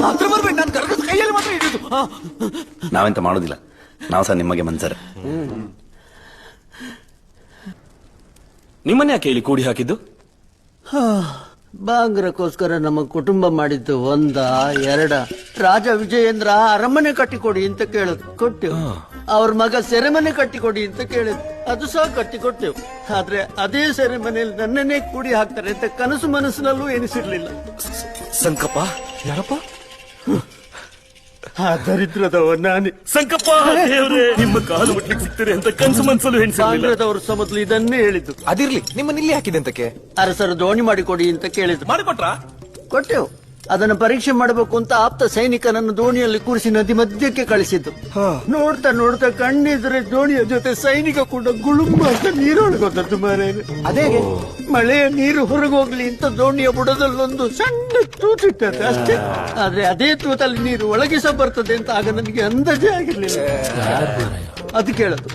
ಹತ್ರ ಬರ್ಬೇಡಿ, ನಾನು ಕರ್ಗದ ಕೈಯಲ್ಲಿ ಮಾತ್ರ ಹಿಡಿದು. ನಾವೆಂತ ಮಾಡೋದಿಲ್ಲ, ನಾವು ಸಹ ನಿಮಗೆ ಮನ್ಸರ. ನಿಮ್ಮನ್ನ ಯಾಕೆ ಇಲ್ಲಿ ಕೂಡಿ ಹಾಕಿದ್ದು? ಬಾಂಗ್ರಕ್ಕೋಸ್ಕರ ನಮ್ಮ ಕುಟುಂಬ ಮಾಡಿದ್ದು ಒಂದ ಎರಡ. ರಾಜ ವಿಜಯೇಂದ್ರ ಅರಮನೆ ಕಟ್ಟಿಕೊಡಿ ಅಂತ ಕೇಳಿದ್ರು, ಕೊಟ್ಟೆವು. ಅವ್ರ ಮಗ ಸೆರೆಮನೆ ಕಟ್ಟಿಕೊಡಿ ಅಂತ ಕೇಳಿದ್ರು, ಅದು ಸಹ ಕಟ್ಟಿಕೊಟ್ಟೆವು. ಆದ್ರೆ ಅದೇ ಸೆರೆಮನೆಯಲ್ಲಿ ನನ್ನನ್ನೇ ಕೂಡಿ ಹಾಕ್ತಾರೆ ಅಂತ ಕನಸು ಮನಸ್ಸಿನಲ್ಲೂ ಎನಿಸಿರ್ಲಿಲ್ಲ. ಸಂಕಪ್ಪ ಯಾರಪ್ಪ? ಆ ದರಿದ್ರದವ ನಾನೇ. ಸಂಕಪ್ಪ ದೇವ್ರೇ, ನಿಮ್ಮ ಕಾಲು ಮುಟ್ಲಿಕ್ಕೆ ಸಿಗ್ತೀರಿ ಅಂತ ಕನಸು ಮನಸ್ಸಲ್ಲೂ ಎಣಿಸಿರ್ಲಿಲ್ಲ. ಬಾಂಗ್ರದವರು ಸಹ ಮೊದಲು ಇದನ್ನೇ ಹೇಳಿದ್ದು. ಅದಿರ್ಲಿ, ನಿಮ್ಮನ್ನ ಇಲ್ಲಿ ಹಾಕಿದೆ ಅಂತಕ್ಕೆ? ಅರಸರ ದೋಣಿ ಮಾಡಿಕೊಡಿ ಅಂತ ಕೇಳಿದ್ರು, ಮಾಡಿಕೊಟ್ರಾ? ಕೊಟ್ಟೆವು. ಅದನ್ನು ಪರೀಕ್ಷೆ ಮಾಡಬೇಕು ಅಂತ ಆಪ್ತ ಸೈನಿಕನನ್ನು ದೋಣಿಯಲ್ಲಿ ಕೂರಿಸಿ ನದಿ ಮಧ್ಯಕ್ಕೆ ಕಳಿಸಿದ್ದು. ನೋಡ್ತಾ ನೋಡ್ತಾ ಕಣ್ಣಿದ್ರೆ ದೋಣಿಯ ಜೊತೆ ಸೈನಿಕ ಕೂಡ ಗುಳುಂಬ ಅಂತ ನೀರೊಳಗೋದದ್ದು ಮಾರೇನೆ. ಅದೇ ಮಳೆಯ ನೀರು ಹೊರಗೋಗ್ಲಿ ಅಂತ ದೋಣಿಯ ಬುಡದಲ್ಲೊಂದು ಸಣ್ಣ ತೂತಿಟ್ಟದೆ ಅಷ್ಟೇ. ಆದ್ರೆ ಅದೇ ತೂತಲ್ಲಿ ನೀರು ಒಳಗೆ ಸಹ ಬರ್ತದೆ ಅಂತ ಆಗ ನನಗೆ ಅಂದಾಜೇ ಆಗಿರ್ಲಿಲ್ಲ. ಅದು ಕೇಳದು,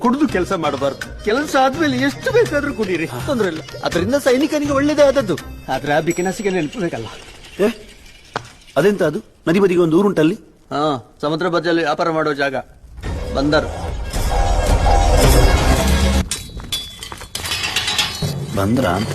ಕುಡಿದು ಕೆಲಸ ಮಾಡಬಾರ್ದು, ಕೆಲಸ ಆದ್ಮೇಲೆ ಎಷ್ಟು ಬೇಕಾದ್ರೂ ಕುಡೀರಿ, ತೊಂದ್ರೆ ಇಲ್ಲ. ಅದರಿಂದ ಸೈನಿಕನಿಗೆ ಒಳ್ಳೇದೇ ಆದದ್ದು. ಆದ್ರೆ ಆ ಬಿಕಿನಸಿಗೆ ನೆನಪಬೇಕಲ್ಲ. ಅದೆಂತ ಅದು? ನದಿ ಬದಿಗೆ ಒಂದು ಊರುಂಟಲ್ಲಿ. ಸಮುದ್ರ ಬದಿಯಲ್ಲಿ ವ್ಯಾಪಾರ ಮಾಡೋ ಜಾಗ, ಬಂದರು. ಬಂದ್ರ ಅಂತ